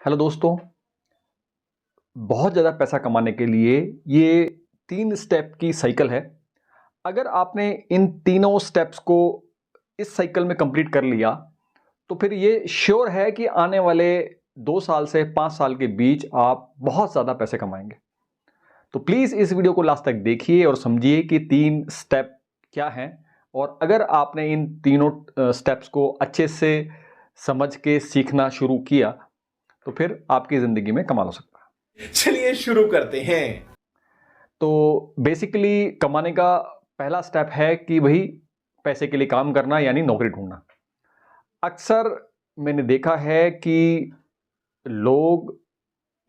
Hello दोस्तों, बहुत ज़्यादा पैसा कमाने के लिए ये 3 स्टेप की साइकिल है। अगर आपने इन तीनों स्टेप्स को इस साइकिल में कंप्लीट कर लिया, तो फिर ये श्योर है कि आने वाले 2 साल से 5 साल के बीच आप बहुत ज़्यादा पैसे कमाएँगे। तो प्लीज़ इस वीडियो को लास्ट तक देखिए और समझिए कि 3 स्टेप क्या हैं और अगर आपने इन तीनों स्टेप्स को अच्छे से समझ के सीखना शुरू किया, तो फिर आपकी ज़िंदगी में कमाल हो सकता है। चलिए शुरू करते हैं। तो बेसिकली कमाने का पहला स्टेप है कि भाई पैसे के लिए काम करना यानी नौकरी ढूंढना। अक्सर मैंने देखा है कि लोग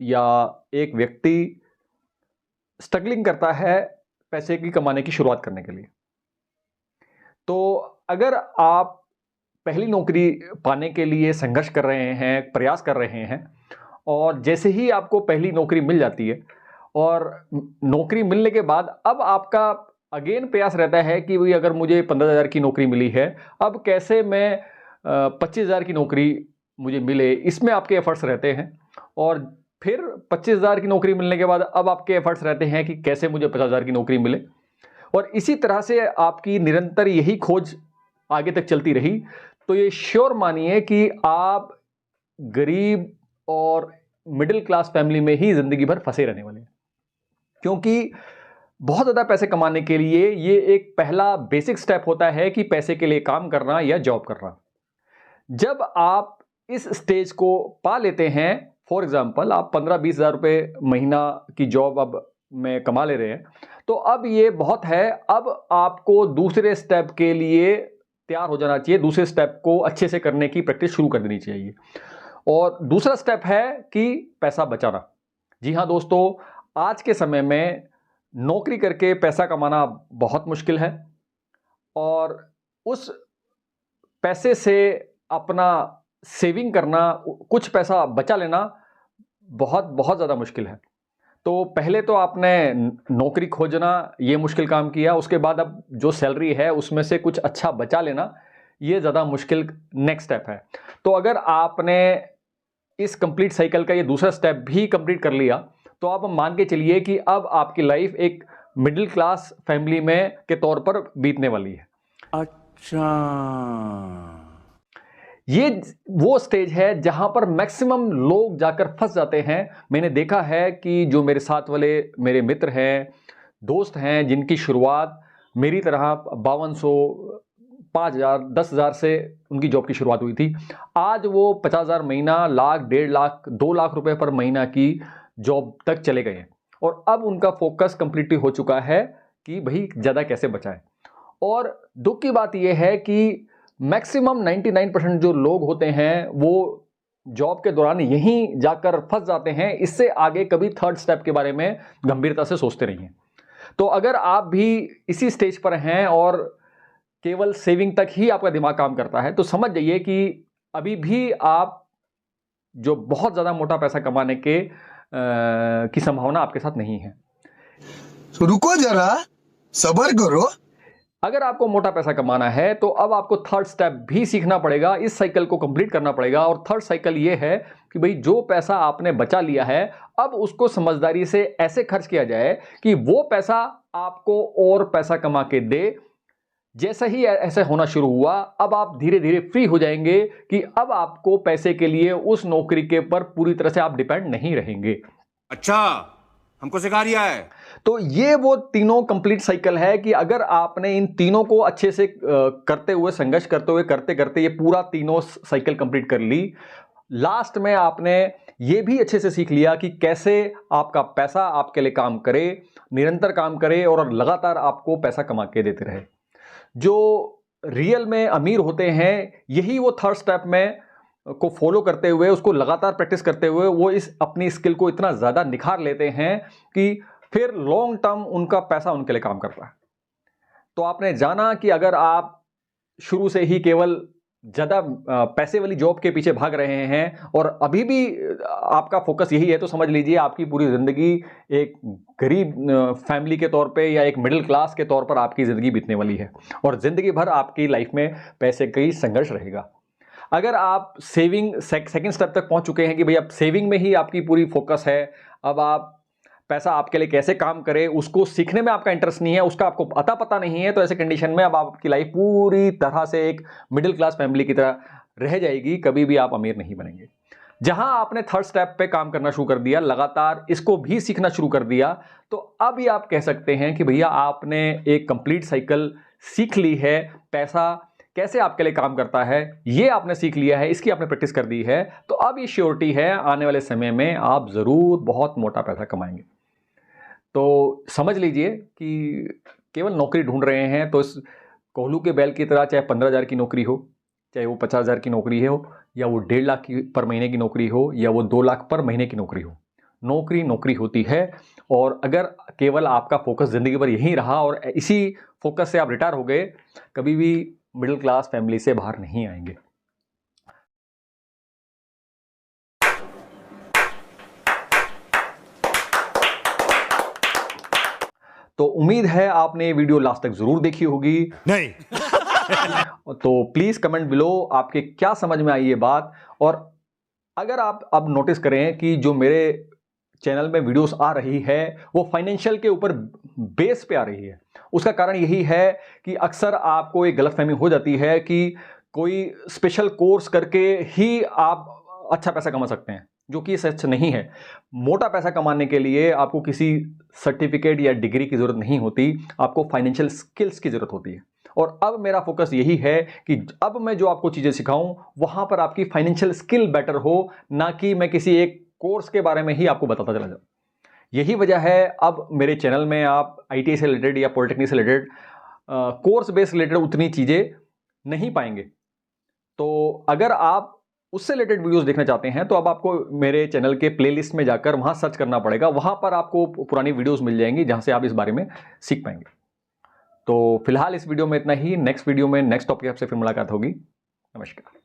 या एक व्यक्ति स्ट्रगलिंग करता है पैसे की कमाने की शुरुआत करने के लिए। तो अगर आप पहली नौकरी पाने के लिए संघर्ष कर रहे हैं, प्रयास कर रहे हैं और जैसे ही आपको पहली नौकरी मिल जाती है और नौकरी मिलने के बाद अब आपका अगेन प्रयास रहता है कि भाई अगर मुझे 15,000 की नौकरी मिली है, अब कैसे मैं 25,000 की नौकरी मुझे मिले, इसमें आपके एफर्ट्स रहते हैं। और फिर 25,000 की नौकरी मिलने के बाद अब आपके एफर्ट्स रहते हैं कि कैसे मुझे 50,000 की नौकरी मिले। और इसी तरह से आपकी निरंतर यही खोज आगे तक चलती रही, तो ये श्योर मानिए कि आप गरीब और मिडिल क्लास फैमिली में ही जिंदगी भर फंसे रहने वाले हैं। क्योंकि बहुत ज़्यादा पैसे कमाने के लिए ये एक पहला बेसिक स्टेप होता है कि पैसे के लिए काम करना या जॉब करना। जब आप इस स्टेज को पा लेते हैं, फॉर एग्जाम्पल आप 15-20 हज़ार रुपये महीना की जॉब अब में कमा ले रहे हैं, तो अब ये बहुत है। अब आपको दूसरे स्टेप के लिए तैयार हो जाना चाहिए, दूसरे स्टेप को अच्छे से करने की प्रैक्टिस शुरू कर देनी चाहिए। और दूसरा स्टेप है कि पैसा बचाना। जी हाँ दोस्तों, आज के समय में नौकरी करके पैसा कमाना बहुत मुश्किल है और उस पैसे से अपना सेविंग करना, कुछ पैसा बचा लेना बहुत बहुत ज़्यादा मुश्किल है। तो पहले तो आपने नौकरी खोजना ये मुश्किल काम किया, उसके बाद अब जो सैलरी है उसमें से कुछ अच्छा बचा लेना ये ज़्यादा मुश्किल नेक्स्ट स्टेप है। तो अगर आपने इस कंप्लीट साइकिल का ये दूसरा स्टेप भी कंप्लीट कर लिया, तो आप मान के चलिए कि अब आपकी लाइफ एक मिडिल क्लास फैमिली में के तौर पर बीतने वाली है। अच्छा, ये वो स्टेज है जहां पर मैक्सिमम लोग जाकर फंस जाते हैं। मैंने देखा है कि जो मेरे साथ वाले मेरे मित्र हैं, दोस्त हैं, जिनकी शुरुआत मेरी तरह 5200, 5,000, 10,000 से उनकी जॉब की शुरुआत हुई थी, आज वो 50,000 महीना, लाख, 1.5 लाख, 2 लाख रुपए पर महीना की जॉब तक चले गए हैं। और अब उनका फोकस कंप्लीटली हो चुका है कि भाई ज़्यादा कैसे बचाएं। और दुख की बात यह है कि मैक्सिमम 99% जो लोग होते हैं वो जॉब के दौरान यहीं जाकर फंस जाते हैं। इससे आगे कभी थर्ड स्टेप के बारे में गंभीरता से सोचते नहीं हैं। तो अगर आप भी इसी स्टेज पर हैं और केवल सेविंग तक ही आपका दिमाग काम करता है, तो समझ जाइए कि अभी भी आप जो बहुत ज़्यादा मोटा पैसा कमाने की संभावना आपके साथ नहीं है। तो रुको जरा, सब्र करो। अगर आपको मोटा पैसा कमाना है तो अब आपको थर्ड स्टेप भी सीखना पड़ेगा, इस साइकिल को कंप्लीट करना पड़ेगा। और थर्ड साइकिल ये है कि भाई जो पैसा आपने बचा लिया है, अब उसको समझदारी से ऐसे खर्च किया जाए कि वो पैसा आपको और पैसा कमा के दे। जैसा ही ऐसे होना शुरू हुआ, अब आप धीरे धीरे फ्री हो जाएंगे कि अब आपको पैसे के लिए उस नौकरी के पर पूरी तरह से आप डिपेंड नहीं रहेंगे। अच्छा, हमको सिखा रिया है। तो ये वो तीनों कंप्लीट साइकिल है कि अगर आपने इन तीनों को अच्छे से करते हुए, संघर्ष करते हुए, करते करते ये पूरा तीनों साइकिल कंप्लीट कर ली, लास्ट में आपने ये भी अच्छे से सीख लिया कि कैसे आपका पैसा आपके लिए काम करे, निरंतर काम करे और लगातार आपको पैसा कमा के देते रहे। जो रियल में अमीर होते हैं, यही वो थर्ड स्टेप में को फॉलो करते हुए, उसको लगातार प्रैक्टिस करते हुए वो इस अपनी स्किल को इतना ज़्यादा निखार लेते हैं कि फिर लॉन्ग टर्म उनका पैसा उनके लिए काम करता है। तो आपने जाना कि अगर आप शुरू से ही केवल ज़्यादा पैसे वाली जॉब के पीछे भाग रहे हैं और अभी भी आपका फोकस यही है, तो समझ लीजिए आपकी पूरी ज़िंदगी एक गरीब फैमिली के तौर पे या एक मिडिल क्लास के तौर पर आपकी ज़िंदगी बीतने वाली है और ज़िंदगी भर आपकी लाइफ में पैसे का ही संघर्ष रहेगा। अगर आप सेविंग सेकंड स्टेप तक पहुंच चुके हैं कि भाई अब सेविंग में ही आपकी पूरी फोकस है, अब आप पैसा आपके लिए कैसे काम करे उसको सीखने में आपका इंटरेस्ट नहीं है, उसका आपको पता नहीं है, तो ऐसे कंडीशन में अब आपकी लाइफ पूरी तरह से एक मिडिल क्लास फैमिली की तरह रह जाएगी, कभी भी आप अमीर नहीं बनेंगे। जहां आपने थर्ड स्टेप पे काम करना शुरू कर दिया, लगातार इसको भी सीखना शुरू कर दिया, तो अब ये आप कह सकते हैं कि भैया आपने एक कंप्लीट साइकिल सीख ली है। पैसा कैसे आपके लिए काम करता है ये आपने सीख लिया है, इसकी आपने प्रैक्टिस कर दी है, तो अब ये श्योरिटी है आने वाले समय में आप जरूर बहुत मोटा पैसा कमाएंगे। तो समझ लीजिए कि केवल नौकरी ढूंढ रहे हैं तो इस कोहलू के बैल की तरह, चाहे 15,000 की नौकरी हो, चाहे वो 50,000 की नौकरी हो, या वो 1.5 लाख की पर महीने की नौकरी हो, या वो 2 लाख पर महीने की नौकरी हो, नौकरी नौकरी होती है। और अगर केवल आपका फोकस जिंदगी भर यही रहा और इसी फोकस से आप रिटायर हो गए, कभी भी मिडिल क्लास फैमिली से बाहर नहीं आएंगे। तो उम्मीद है आपने वीडियो लास्ट तक जरूर देखी होगी। नहीं। तो प्लीज कमेंट बिलो आपके क्या समझ में आई ये बात। और अगर आप अब नोटिस करें कि जो मेरे चैनल में वीडियोस आ रही है वो फाइनेंशियल के ऊपर बेस पे आ रही है, उसका कारण यही है कि अक्सर आपको एक गलतफहमी हो जाती है कि कोई स्पेशल कोर्स करके ही आप अच्छा पैसा कमा सकते हैं, जो कि सच नहीं है। मोटा पैसा कमाने के लिए आपको किसी सर्टिफिकेट या डिग्री की जरूरत नहीं होती, आपको फाइनेंशियल स्किल्स की जरूरत होती है। और अब मेरा फोकस यही है कि अब मैं जो आपको चीजें सिखाऊं वहां पर आपकी फाइनेंशियल स्किल बेटर हो, ना कि मैं किसी एक कोर्स के बारे में ही आपको बताता चला जाऊं। यही वजह है अब मेरे चैनल में आप आईटीआई से रिलेटेड या पॉलिटेक्निक से रिलेटेड कोर्स बेस्ड रिलेटेड उतनी चीजें नहीं पाएंगे। तो अगर आप उससे रिलेटेड वीडियोस देखना चाहते हैं तो अब आपको मेरे चैनल के प्लेलिस्ट में जाकर वहां सर्च करना पड़ेगा, वहां पर आपको पुरानी वीडियोस मिल जाएंगी जहां से आप इस बारे में सीख पाएंगे। तो फिलहाल इस वीडियो में इतना ही। नेक्स्ट वीडियो में नेक्स्ट टॉपिक आपसे फिर मुलाकात होगी। नमस्कार।